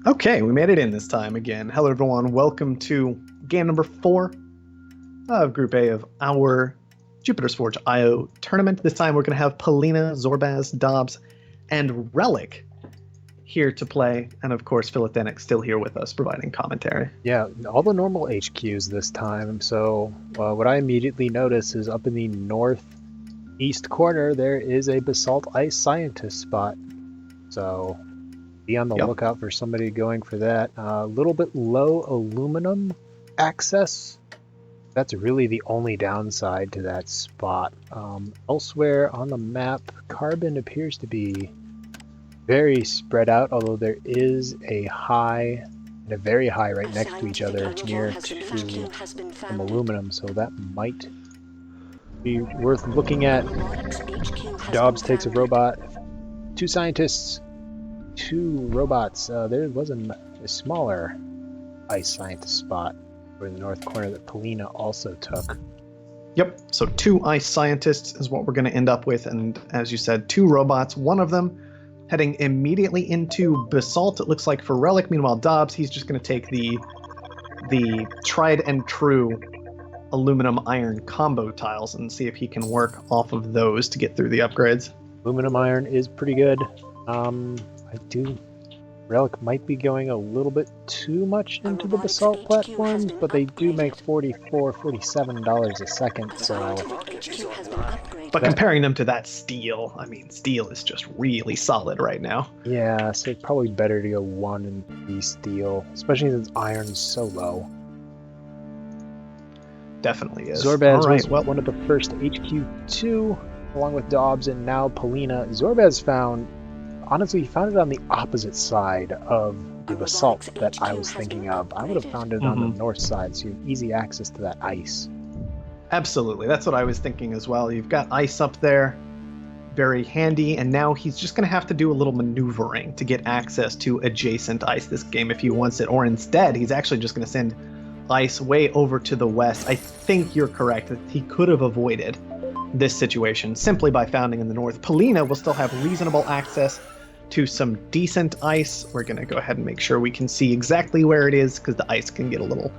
Okay, we made it in this time again. Hello, everyone. Welcome to game number 4 of Group A of our Jupiter's Forge IO tournament. This time we're going to have Polina, Zorbaz, Dobbs, and Relic here to play. And of course, Philatenic still here with us providing commentary. Yeah, all the normal HQs this time. So what I immediately notice is up in the northeast corner, there is a Basalt Ice Scientist spot. So be on the lookout for somebody going for that. A little bit low aluminum access. That's really the only downside to that spot. Elsewhere on the map, carbon appears to be very spread out, although there is a high and a very high right next to each other near to some aluminum, so that might be worth looking at. Dobbs takes a robot, 2 scientists, 2 robots. There was a smaller ice scientist spot in the north corner that Polina also took. Yep, so 2 ice scientists is what we're going to end up with, and as you said, 2 robots. One of them heading immediately into Basalt, it looks like, for Relic. Meanwhile, Dobbs, he's just going to take the tried and true aluminum iron combo tiles and see if he can work off of those to get through the upgrades. Aluminum iron is pretty good. Relic might be going a little bit too much into the Basalt platforms, but they do make $47 a second, so... But comparing them to that steel, I mean, steel is just really solid right now. Yeah, so it's probably better to go 1 and 3 steel, especially since iron's so low. Definitely is. Zorbaz was one of the first HQ2, along with Dobbs and now Polina. Zorbaz found it on the opposite side of the Basalt that I was thinking of. I would have found it on the north side, so you have easy access to that ice. Absolutely, that's what I was thinking as well. You've got ice up there, very handy, and now he's just going to have to do a little maneuvering to get access to adjacent ice this game if he wants it, or instead, he's actually just going to send ice way over to the west. I think you're correct that he could have avoided this situation simply by founding in the north. Polina will still have reasonable access to some decent ice. We're going to go ahead and make sure we can see exactly where it is, because the ice can get a little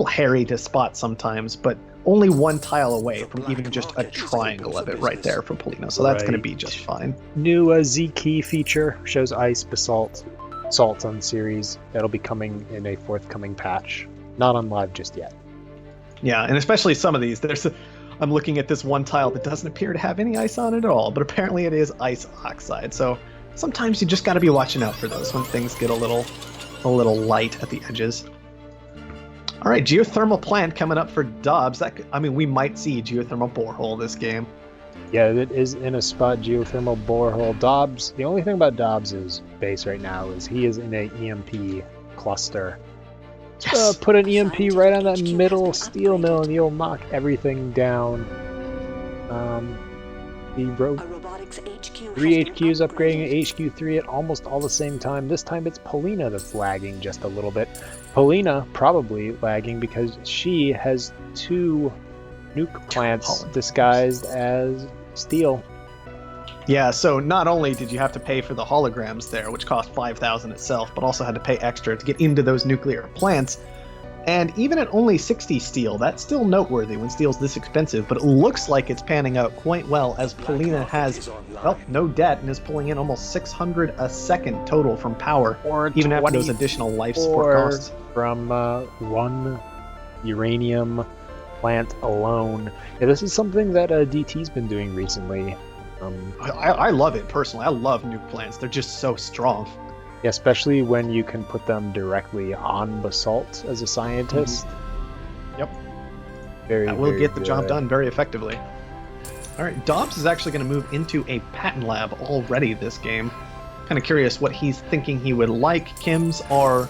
hairy to spot sometimes, but only 1 tile away from even just a triangle of it right there for Polina, so that's going to be just fine. New Z-Key feature shows ice, basalt, salts on series. That'll be coming in a forthcoming patch. Not on live just yet. Yeah, and especially some of these. I'm looking at this 1 tile that doesn't appear to have any ice on it at all, but apparently it is ice oxide, so sometimes you just got to be watching out for those when things get a little light at the edges. All right, geothermal plant coming up for Dobbs. We might see geothermal borehole this game. Yeah, it is in a spot, geothermal borehole. Dobbs, the only thing about Dobbs' base right now is he is in a EMP cluster. Yes. Put an EMP right on that middle steel mill and you'll knock everything down. He wrote 3 HQs upgrading HQ3 at almost all the same time. This time it's Polina that's lagging just a little bit. Polina probably lagging because she has 2 nuke plants disguised as steel. Yeah, so not only did you have to pay for the holograms there, which cost 5,000 itself, but also had to pay extra to get into those nuclear plants. And even at only 60 steel, that's still noteworthy when steel's this expensive, but it looks like it's panning out quite well as Polina has, no debt and is pulling in almost 600 a second total from power, or even after those additional life support costs. From 1 uranium plant alone. Yeah, this is something that DT's been doing recently. I love it personally. I love nuke plants. They're just so strong. Yeah, especially when you can put them directly on Basalt as a scientist. Yep. That will get the job done very effectively. All right, Dobbs is actually going to move into a patent lab already this game. Kind of curious what he's thinking he would like. Chems are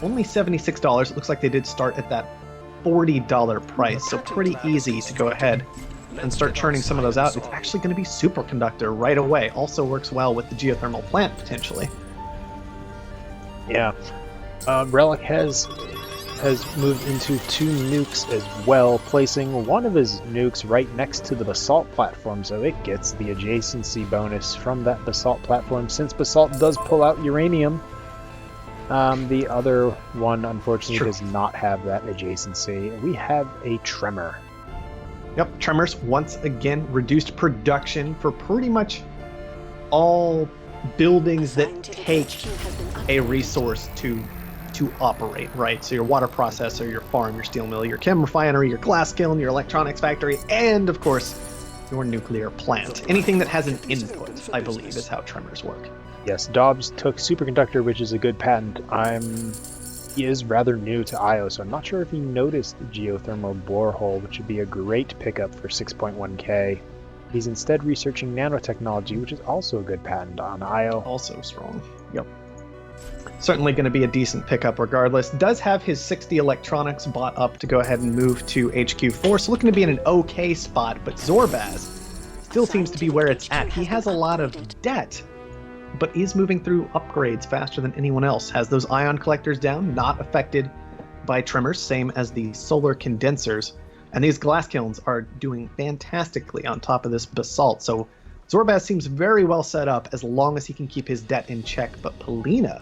only $76. It looks like they did start at that $40 price, so pretty easy to go ahead and start churning some of those out. It's actually going to be superconductor right away. Also works well with the geothermal plant potentially. Yeah, Relic has moved into 2 nukes as well, placing one of his nukes right next to the Basalt platform, so it gets the adjacency bonus from that Basalt platform, since Basalt does pull out uranium. The other one, unfortunately, Sure. does not have that adjacency. We have a tremor. Yep, Tremors once again reduced production for pretty much all buildings that take a resource to operate, right? So your water processor, your farm, your steel mill, your chem refinery, your glass kiln, your electronics factory, and of course, your nuclear plant. Anything that has an input, I believe, is how Tremors work. Yes, Dobbs took superconductor, which is a good patent. He is rather new to IO, so I'm not sure if he noticed the geothermal borehole, which would be a great pickup for 6.1k. He's instead researching nanotechnology, which is also a good patent on IO. Also strong. Yep. Certainly going to be a decent pickup regardless. Does have his 60 electronics bought up to go ahead and move to HQ4, so looking to be in an okay spot, but Zorbaz still seems to be where it's at. He has a lot of debt, but is moving through upgrades faster than anyone else. Has those ion collectors down, not affected by tremors, same as the solar condensers. And these glass kilns are doing fantastically on top of this basalt. So Zorbaz seems very well set up as long as he can keep his debt in check. But Polina,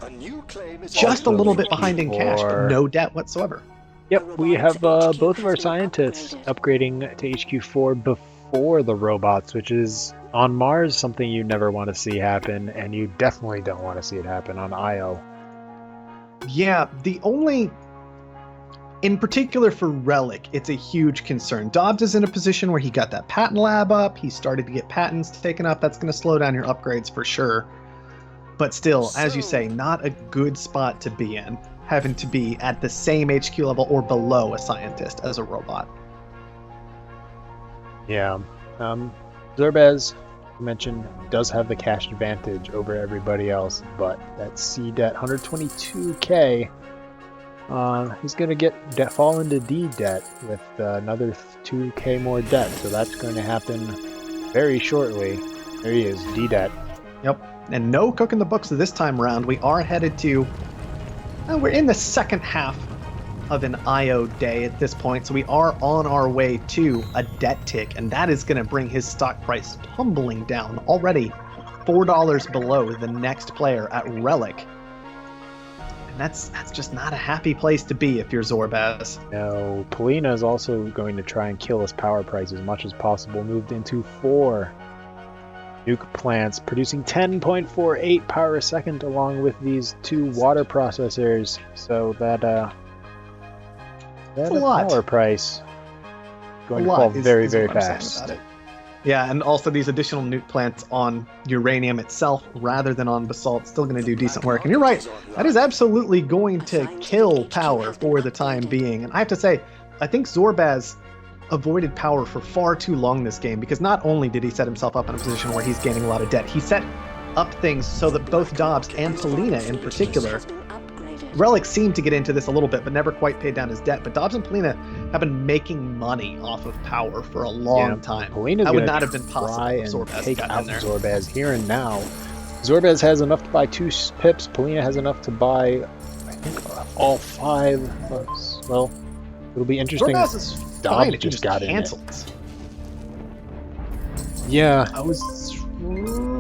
just a little bit behind in cash, but no debt whatsoever. Yep, we have both of our scientists upgrading to HQ4 before the robots, which is on Mars something you never want to see happen, and you definitely don't want to see it happen on Io. Yeah, the only... In particular for Relic, it's a huge concern. Dobbs is in a position where he got that patent lab up. He started to get patents taken up. That's going to slow down your upgrades for sure. But still, as you say, not a good spot to be in, having to be at the same HQ level or below a scientist as a robot. Yeah. Zorbaz, you mentioned, does have the cash advantage over everybody else, but that C debt, 122k, he's going to fall into D debt with another 2k more debt, so that's going to happen very shortly. There he is, D debt. Yep, and no cooking the books this time around. We are headed to... we're in the second half of an IO day at this point, so we are on our way to a debt tick, and that is going to bring his stock price tumbling down, already $4 below the next player at Relic. That's just not a happy place to be if you're Zorbaz. No, Polina is also going to try and kill his power price as much as possible. Moved into 4 nuke plants, producing 10.48 power a second, along with these 2 water processors. So that power price going to fall very, very fast. Yeah, and also these additional nuke plants on uranium itself rather than on basalt, still going to do decent work. And you're right, that is absolutely going to kill power for the time being. And I have to say, I think Zorbaz avoided power for far too long this game, because not only did he set himself up in a position where he's gaining a lot of debt, he set up things so that both Dobbs and Polina in particular... Relic seemed to get into this a little bit, but never quite paid down his debt. But Dobbs and Polina have been making money off of power for a long time. Polina's that would not have been possible if Zorbaz take got out in there. Zorbaz here and now. Zorbaz has enough to buy 2 pips. Polina has enough to buy, I think, all 5. Well, it'll be interesting. Zorbaz is fine if he just got cancels. Yeah.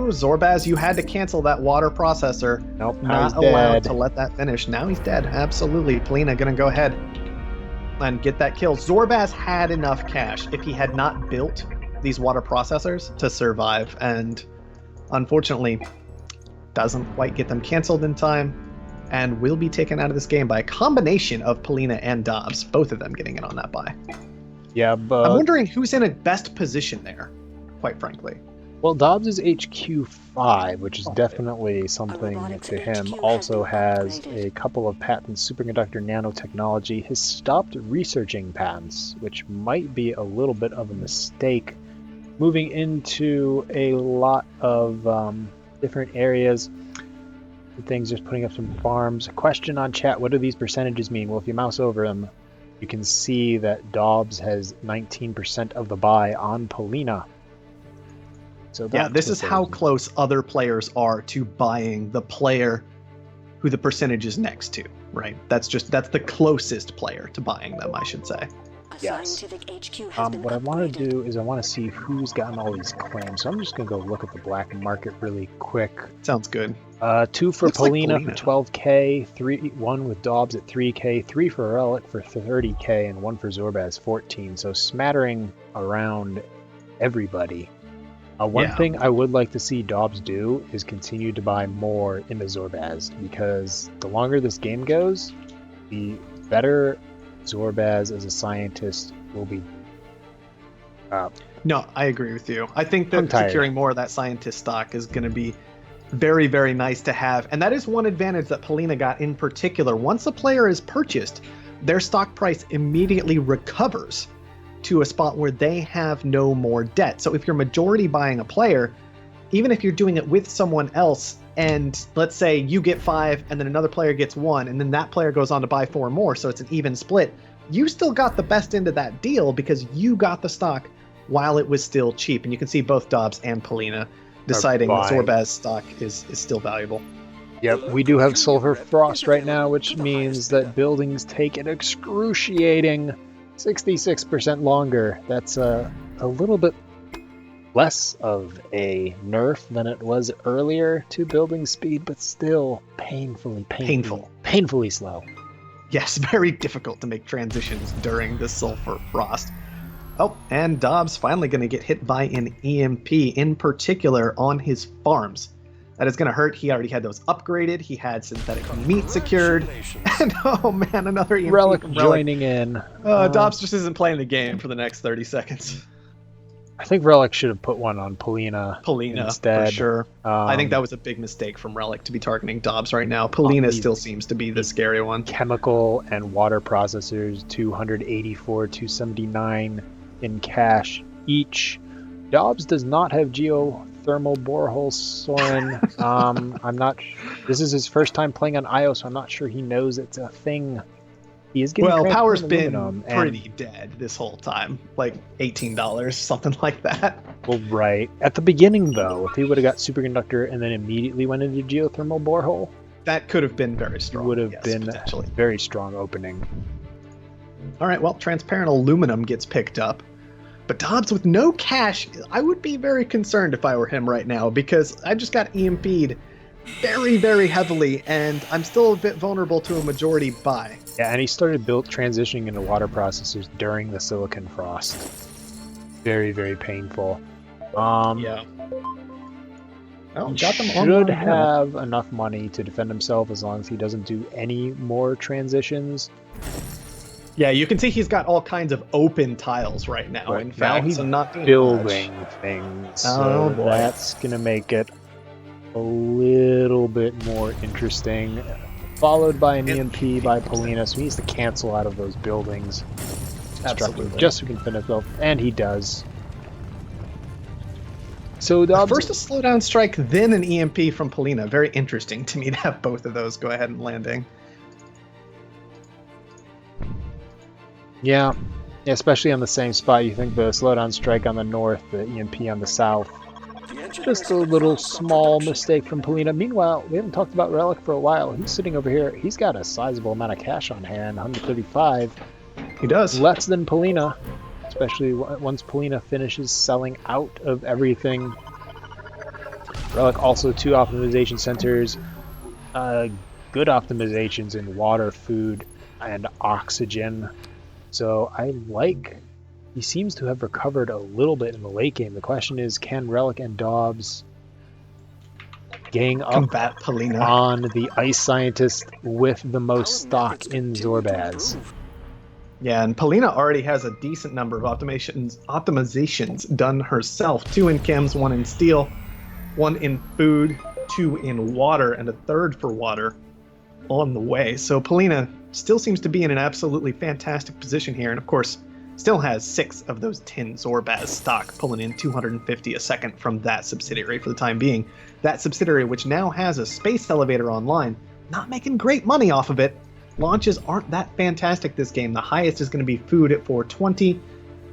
Zorbaz, you had to cancel that water processor. Nope, not allowed to let that finish. Now he's dead. Absolutely. Polina gonna go ahead and get that kill. Zorbaz had enough cash if he had not built these water processors to survive, and unfortunately doesn't quite get them canceled in time, and will be taken out of this game by a combination of Polina and Dobbs, both of them getting in on that buy. Yeah, but I'm wondering who's in a best position there, quite frankly. Well, Dobbs is HQ5, which is definitely something to him. Also has a couple of patents, superconductor nanotechnology. Has stopped researching patents, which might be a little bit of a mistake. Moving into a lot of different areas. Things, just putting up some farms. Question on chat, what do these percentages mean? Well, if you mouse over them, you can see that Dobbs has 19% of the buy on Polina. So yeah, this is how close other players are to buying the player who the percentage is next to, right? That's the closest player to buying them, I should say. Yes. What I want to do is I want to see who's gotten all these claims. So I'm just going to go look at the black market really quick. Sounds good. 2 for Looks like Polina for Polina. 12k, 1 with Dobbs at 3k, 3 for Relic for 30k, and 1 for Zorbaz 14. So smattering around everybody. One Yeah. thing I would like to see Dobbs do is continue to buy more in the Zorbaz, because the longer this game goes, the better Zorbaz as a scientist will be. No, I agree with you. I think I'm that tired. securing more of that scientist stock is going to be very, very nice to have. And that is one advantage that Polina got in particular. Once a player is purchased, their stock price immediately recovers to a spot where they have no more debt. So if you're majority buying a player, even if you're doing it with someone else, and let's say you get 5 and then another player gets 1, and then that player goes on to buy 4 more, so it's an even split, you still got the best end of that deal because you got the stock while it was still cheap. And you can see both Dobbs and Polina deciding that Zorbaz stock is still valuable. Yep, we do have Sulfur Frost right now, which means that buildings take an excruciating 66% longer. That's a little bit less of a nerf than it was earlier to building speed, but still painfully slow. Yes, very difficult to make transitions during the Sulfur Frost. Oh, and Dobbs finally going to get hit by an EMP, in particular on his farms. That is going to hurt. He already had those upgraded. He had synthetic meat secured. And oh man, another EMP Relic from joining in. Dobbs just isn't playing the game for the next 30 seconds. I think Relic should have put one on Polina instead. For sure. I think that was a big mistake from Relic to be targeting Dobbs right now. Polina still seems to be the scary one. Chemical and water processors, 284, 279 in cash each. Dobbs does not have geothermal borehole Soren. I'm not. This is his first time playing on IO, so I'm not sure he knows it's a thing. He is getting power's been pretty dead this whole time, like $18, something like that. Well, right at the beginning though, if he would have got superconductor and then immediately went into geothermal borehole, that could have been very strong. Would have been a very strong opening. All right, well, transparent aluminum gets picked up. But Dobbs with no cash, I would be very concerned if I were him right now, because I just got EMP'd very, very heavily, and I'm still a bit vulnerable to a majority buy. Yeah, and he started transitioning into water processors during the Silicon Frost. Very, very painful. Yeah. Oh, got them should have enough money to defend himself as long as he doesn't do any more transitions. Yeah, you can see he's got all kinds of open tiles right now. But in fact, now he's not building things. So that's gonna make it a little bit more interesting. Followed by an EMP by Polina, so he needs to cancel out of those buildings. Absolutely. Just so he can finish up, and he does. So Dobbs, first a slowdown strike, then an EMP from Polina. Very interesting to me to have both of those go ahead and landing. Yeah, especially on the same spot. You think the slowdown strike on the north, the EMP on the south. Just a little small mistake from Polina. Meanwhile, we haven't talked about Relic for a while. He's sitting over here. He's got a sizable amount of cash on hand, 135. He does. Less than Polina, especially once Polina finishes selling out of everything. Relic also 2 optimization centers. Good optimizations in water, food, and oxygen. So he seems to have recovered a little bit in the late game. The question is, can Relic and Dobbs gang up combat Polina on the ice scientist with the most stock in Zorbaz? Yeah, and Polina already has a decent number of optimizations done herself. 2 in chems, 1 in steel, 1 in food, 2 in water, and a 3rd for water on the way. So Polina still seems to be in an absolutely fantastic position here, and of course still has 6 of those 10 Zorbaz stock, pulling in 250 a second from that subsidiary for the time being. That subsidiary, which now has a space elevator online, not making great money off of it. Launches aren't that fantastic this game. The highest is going to be food at 420,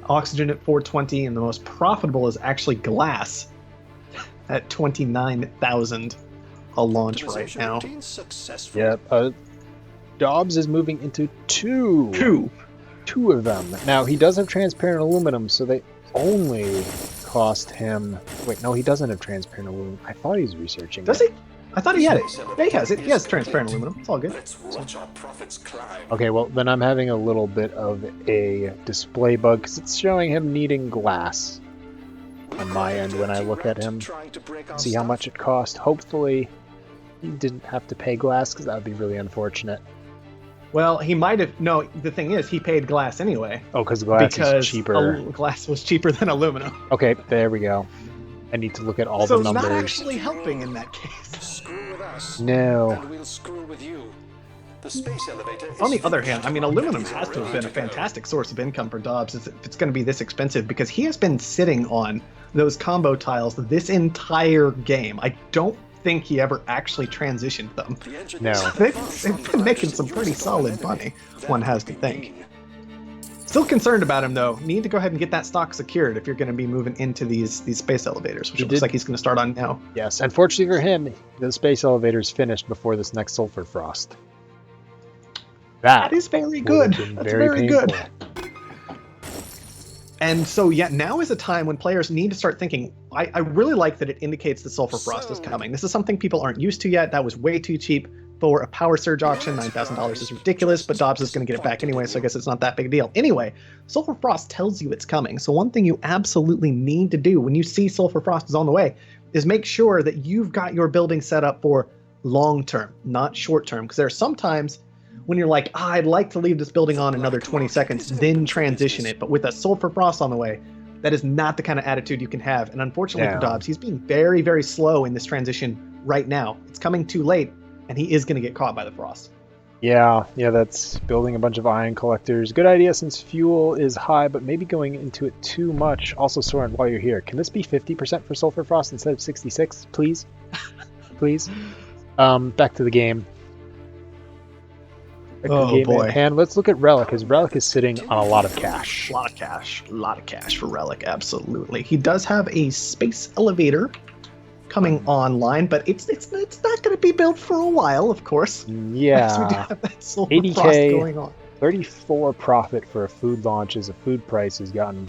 oxygen at 420, and the most profitable is actually glass at 29,000 a launch right now. Yep. Dobbs is moving into two of them. Now, he does have transparent aluminum, so they only cost him... Wait, no, he doesn't have transparent aluminum. I thought he was researching Does it. he? I thought he had it. Yeah, he has it. He has transparent aluminum. It's all good. Let's watch our profits climb. Okay, well, then I'm having a little bit of a display bug because it's showing him needing glass on my end when I look at him. See how much it cost. Hopefully, he didn't have to pay glass because that would be really unfortunate. Well, he might have. No, the thing is, he paid glass anyway. Oh, because glass is cheaper. Glass was cheaper than aluminum. Okay, there we go. I need to look at all So the numbers. not actually helping in that case. Screw with us, No. and we'll screw with you. The space elevator is On the other hand, I mean, aluminum finished. has to have been a fantastic source of income for Dobbs if it's going to be this expensive, because he has been sitting on those combo tiles this entire game. I don't think he ever actually transitioned them. The engine No. is They've been making some pretty solid money, one has to think. Still concerned about him, though. Need to go ahead and get that stock secured if you're going to be moving into these space elevators, which He it looks did- like he's going to start on now. Yes, unfortunately for him, the space elevator's finished before this next sulfur frost. That is very would good. have been That's very painful. good. And so, yeah, now is a time when players need to start thinking. I really like that it indicates the sulfur frost is coming. This is something people aren't used to yet. That was way too cheap for a power surge auction. $9,000 is ridiculous, but Dobbs is going to get it back anyway, so I guess it's not that big a deal. Anyway, sulfur frost tells you it's coming. So one thing you absolutely need to do when you see sulfur frost is on the way is make sure that you've got your building set up for long term, not short term, because there are sometimes when you're like, I'd like to leave this building on another 20 seconds, then transition it. But with a sulfur frost on the way, that is not the kind of attitude you can have. And unfortunately for No. Dobbs, he's being very, very slow in this transition right now. It's coming too late, and he is going to get caught by the frost. Yeah, that's building a bunch of ion collectors. Good idea since fuel is high, but maybe going into it too much. Also, Soren, while you're here, can this be 50% for sulfur frost instead of 66, please? Please. Back to the game. Oh, boy. And let's look at Relic, because Relic is sitting on a lot of cash. A lot of cash for Relic, absolutely. He does have a space elevator coming online, but it's not going to be built for a while, of course. Because we do Yeah. have that sulfur 80K. frost going on. 34 profit for a food launch as the food price has gotten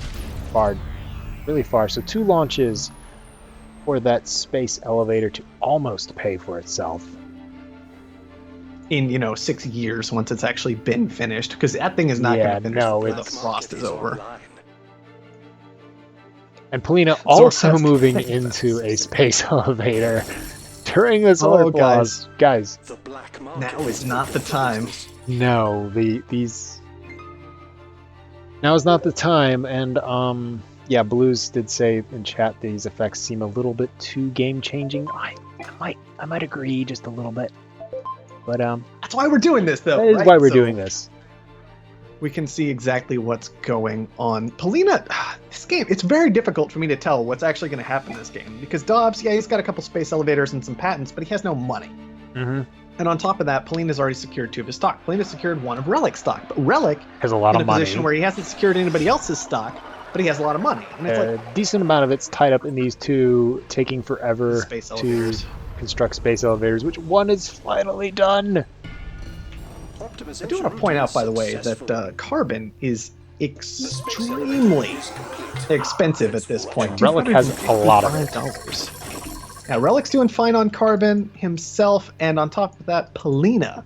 really far. So 2 launches for that space elevator to almost pay for itself. In 6 years once it's actually been finished, because that thing is not going Yeah, to finish no, before the it's- frost is over. And Polina also has to moving think into this. a space elevator during the solar Oh, flaws. Guys, The black market Now is not the time. no, these. Now is not the time, and yeah, Blues did say in chat these effects seem a little bit too game changing. I might agree just a little bit, but That's why we're doing this, though. that is right? why we're So doing this. We can see exactly what's going on. Polina, this game, it's very difficult for me to tell what's actually going to happen in this game, because Dobbs, yeah, he's got a couple space elevators and some patents, but he has no money. Mm-hmm. And on top of that, Polina's already secured 2 of his stock. Polina's secured 1 of Relic's stock, but Relic Has a lot in of a money. position where he hasn't secured anybody else's stock, but he has a lot of money. And it's A decent amount of it's tied up in these 2 taking forever like space to elevators. construct space elevators, which one is finally done. I do want to point out, by the way, that carbon is extremely expensive at this point. Relic has a lot of it. $255. Now, Relic's doing fine on carbon himself, and on top of that, Polina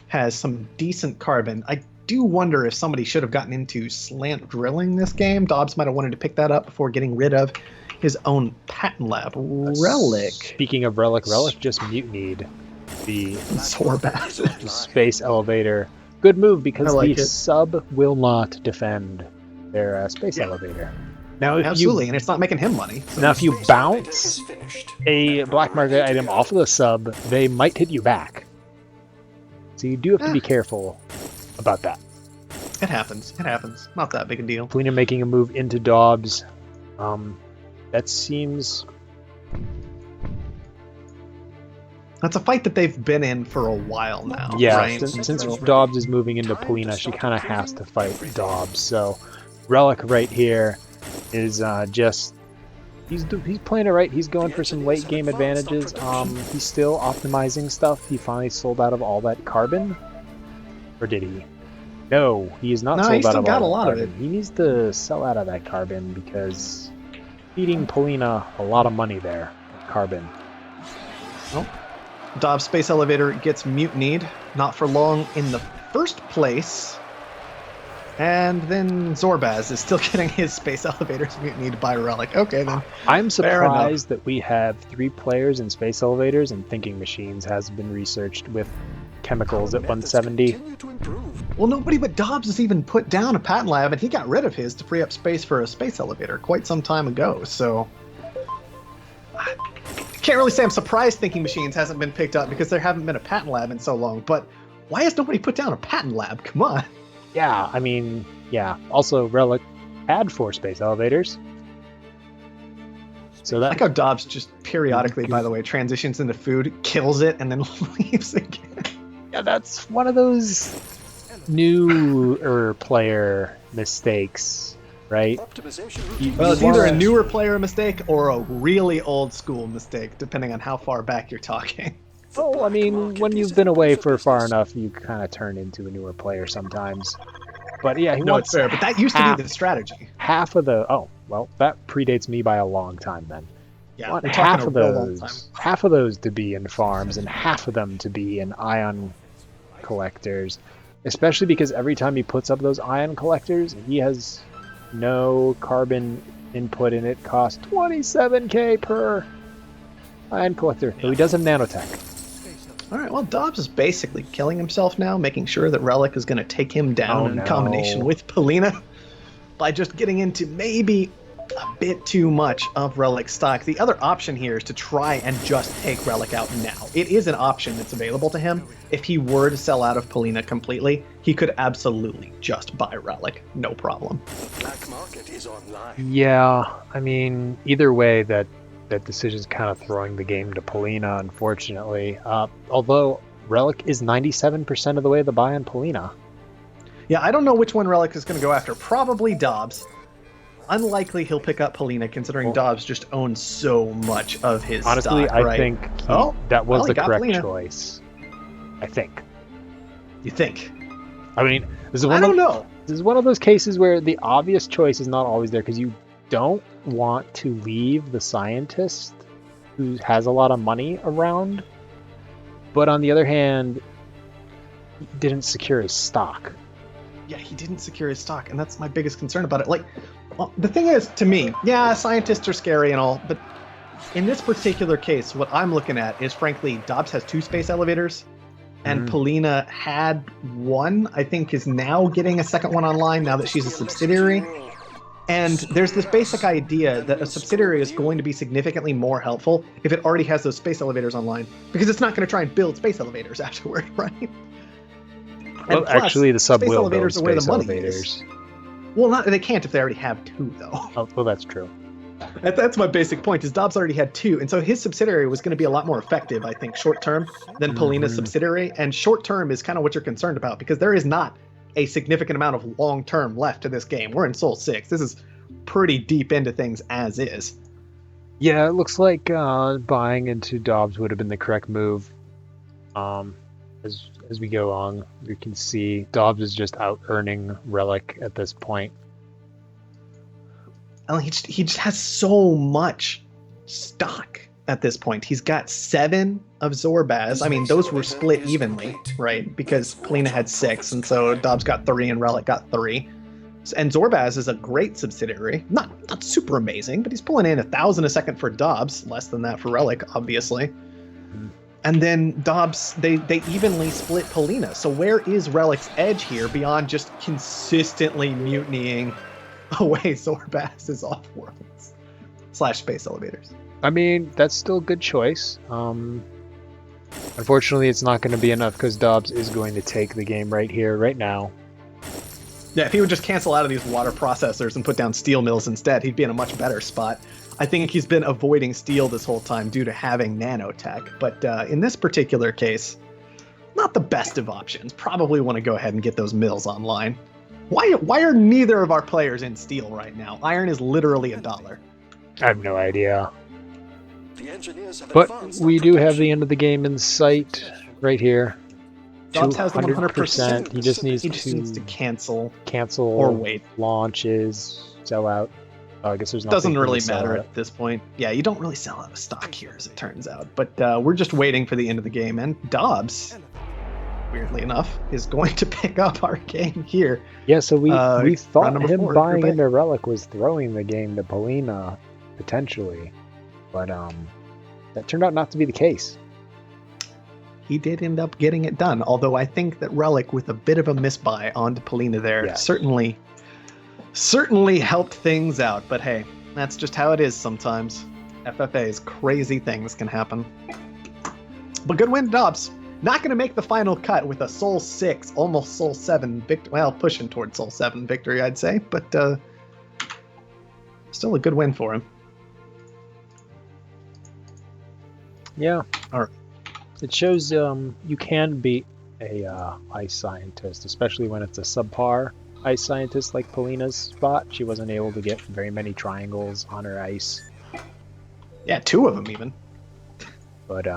has some decent carbon. I do wonder if somebody should have gotten into slant drilling this game. Dobbs might have wanted to pick that up before getting rid of his own patent lab. Relic. Speaking of Relic just mutinied the Zorbat. space elevator. Good move, because I like the it. sub will not defend their space Yeah. elevator. Now, if Absolutely, you and it's not making him money. So now if you bounce a black market item off of the sub, they might hit you back. So you do have to be careful about that. it happens. It happens. Not that big a deal. Polina making a move into Dobbs. That seems That's a fight that they've been in for a while now. yeah. right? Since Dobbs is moving into Polina, she kind of has to fight Dobbs. So Relic right here is just he's playing it right. He's going for some late game advantages. He's still optimizing stuff. He finally sold out of all that carbon, or did he? No, he is not No, sold he out still of got all a lot of carbon. He needs to sell out of that carbon because feeding Polina a lot of money there. Carbon. Well, Dobbs' space elevator gets mutinied, not for long in the first place. And then Zorbaz is still getting his space elevators mutinied by Relic. Okay, then. I'm Fair enough. surprised that we have 3 players in space elevators and thinking machines has been researched with chemicals Our at methods 170. continue to improve. Well, nobody but Dobbs has even put down a patent lab, and he got rid of his to free up space for a space elevator quite some time ago, so... I can't really say I'm surprised Thinking Machines hasn't been picked up because there haven't been a patent lab in so long, but why has nobody put down a patent lab? Come on. Yeah, I mean, yeah. Also, Relic had 4 space elevators. So I that like how Dobbs just periodically, by the way, transitions into food, kills it, and then leaves again. yeah, that's one of those newer player mistakes, right? Optimization. Well, it's You either a wanna- newer player mistake or a really old school mistake, depending on how far back you're talking. Oh, I mean, when you've been away for far enough, you kind of turn into a newer player sometimes. But yeah, he No, wants it's fair, but that used to half- be the strategy. half of the. Oh, well, that predates me by a long time then. Yeah, Want we're half talking of a real long time. half of those to be in farms and half of them to be in ion collectors, especially because every time he puts up those ion collectors, he has no carbon input in it. Costs 27k per ion collector. Though he does have nanotech. All right, well, Dobbs is basically killing himself now, making sure that Relic is going to take him down Oh, in no. combination with Polina by just getting into maybe a bit too much of Relic stock. The other option here is to try and just take Relic out now. It is an option that's available to him. If he were to sell out of Polina completely, he could absolutely just buy Relic, no problem. The black market is online. Yeah, I mean, either way, that decision's kind of throwing the game to Polina, unfortunately. Although Relic is 97% of the way to buy on Polina. Yeah, I don't know which one Relic is going to go after. Probably Dobbs. Unlikely he'll pick up Polina, considering Well- Dobbs just owns so much of his Honestly, stock, I right? think Oh, that was well, he the got correct Polina. choice. I think. You think? I mean, this is I one don't of know. this is one of those cases where the obvious choice is not always there because you don't want to leave the scientist who has a lot of money around, but on the other hand, he didn't secure his stock. Yeah, he didn't secure his stock, and that's my biggest concern about it. Like, well, the thing is, to me, yeah, scientists are scary and all, but in this particular case, what I'm looking at is, frankly, Dobbs has 2 space elevators, and Polina had 1. I think is now getting a second one online now that she's a subsidiary. And there's this basic idea that a subsidiary is going to be significantly more helpful if it already has those space elevators online, because it's not going to try and build space elevators afterward, right? Well, And plus, actually, the sub space will build elevators are where the space money elevators. is. Well, not they can't if they already have 2, though. Oh, well, that's true. That's my basic point. Is Dobbs already had 2, and so his subsidiary was going to be a lot more effective, I think, short term than Polina's subsidiary. And short term is kind of what you're concerned about, because there is not a significant amount of long term left to this game. We're in Soul 6. This is pretty deep into things as is. Yeah, it looks like buying into Dobbs would have been the correct move. As we go on, we can see Dobbs is just out earning Relic at this point. I mean, he just has so much stock at this point. He's got 7 of Zorbaz. I mean, those were split evenly, right? Because Polina had 6, and so Dobbs got 3 and Relic got 3. And Zorbaz is a great subsidiary. Not super amazing, but he's pulling in 1,000 a second for Dobbs, less than that for Relic, obviously. And then Dobbs, they evenly split Polina. So where is Relic's edge here beyond just consistently mutinying away Zorbaz's Offworlds / space elevators? I mean, that's still a good choice. Unfortunately, it's not going to be enough because Dobbs is going to take the game right here, right now. Yeah, if he would just cancel out of these water processors and put down steel mills instead, he'd be in a much better spot. I think he's been avoiding steel this whole time due to having nanotech, but in this particular case, not the best of options. Probably want to go ahead and get those mills online. Why are neither of our players in steel right now? Iron is literally $1. I have no idea. The engineers have But advanced we the do have the production. end of the game in sight right here. Dobbs has the 100%. He just needs He just needs to cancel cancel or wait. launches, sell out. Oh, I guess there's nothing Doesn't for me really to sell matter it. at this point. Yeah, you don't really sell out of stock here, as it turns out. But we're just waiting for the end of the game, and Dobbs, weirdly enough, is going to pick up our game here. Yeah, so we round thought number him 4, buying group A. into Relic was throwing the game to Polina, potentially. But that turned out not to be the case. He did end up getting it done, although I think that Relic, with a bit of a misbuy onto Polina there, Yeah. certainly helped things out. But hey, that's just how it is sometimes. FFAs, crazy things can happen. But good win, Dobbs. Not going to make the final cut with a Soul 6, almost Soul 7 victory. Well, pushing towards Soul 7 victory, I'd say. But still a good win for him. Yeah. All right. It shows you can beat a ice scientist, especially when it's a subpar ice scientist like Polina's spot. She wasn't able to get very many triangles on her ice. Yeah, 2 of them even. But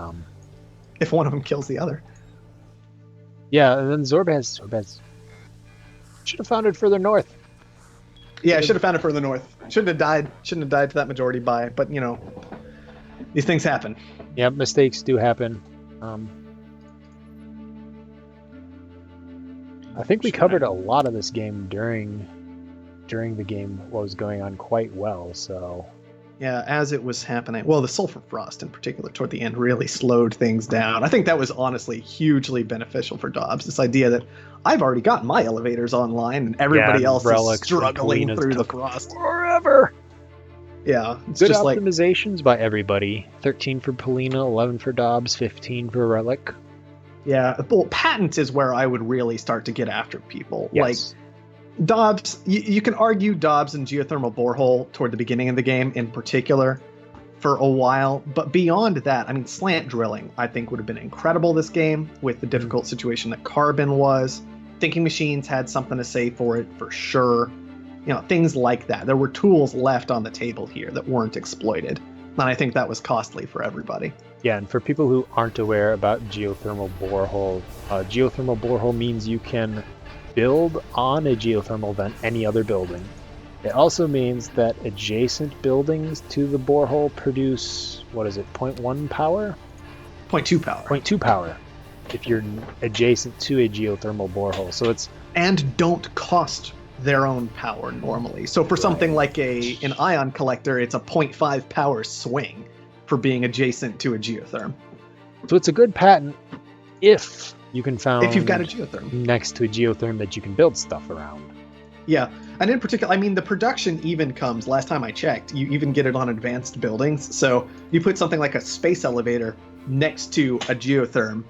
If one of them kills the other. yeah, and then Zorbaz should have found it further north. Yeah, I should have found it further north. Shouldn't have died to that majority buy, but you know, these things happen. Yeah, mistakes do happen. I think we covered a lot of this game during the game what was going on quite well, so Yeah, as it was happening. Well, the Sulfur Frost in particular toward the end really slowed things down. I think that was honestly hugely beneficial for Dobbs. This idea that I've already got my elevators online and everybody else Relics is struggling and through the took frost. forever. Yeah, it's Good just like optimizations by everybody. 13 for Polina, 11 for Dobbs, 15 for Relic. yeah. Well, patent is where I would really start to get after people. Yes. Like Dobbs, you can argue Dobbs and Geothermal Borehole toward the beginning of the game in particular for a while, but beyond that, I mean, slant drilling I think would have been incredible this game with the difficult situation that Carbon was. Thinking Machines had something to say for it for sure. You know, things like that. There were tools left on the table here that weren't exploited, and I think that was costly for everybody. Yeah, and for people who aren't aware about geothermal borehole means you can build on a geothermal vent any other building. It also means that adjacent buildings to the borehole produce, 0.1 power? 0.2 power. 0.2 power if you're adjacent to a geothermal borehole. So it's And don't cost their own power normally. So for something like an ion collector, it's a 0.5 power swing for being adjacent to a geotherm. so it's a good patent if you can found If you've got a geotherm. next to a geotherm that you can build stuff around. Yeah, and in particular, I mean, the production even comes, last time I checked, you even get it on advanced buildings. So you put something like a space elevator next to a geotherm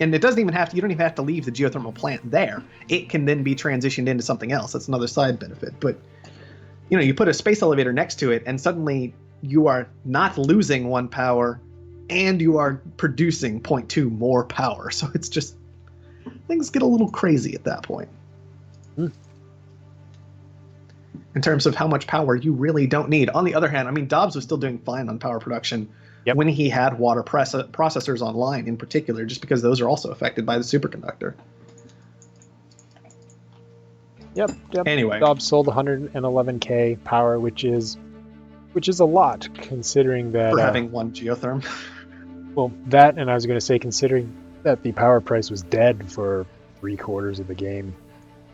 and it doesn't even you don't even have to leave the geothermal plant there. It can then be transitioned into something else. That's another side benefit. But, you know, you put a space elevator next to it and suddenly you are not losing 1 power and you are producing 0.2 more power. So it's just, things get a little crazy at that point. In terms of how much power you really don't need. On the other hand, I mean, Dobbs was still doing fine on power production when he had water processors online in particular, just because those are also affected by the superconductor. Yep. Anyway. Dobbs sold 111k power, which is a lot considering that For having 1 geotherm. well, that, and I was going to say considering that the power price was dead for 3/4 of the game.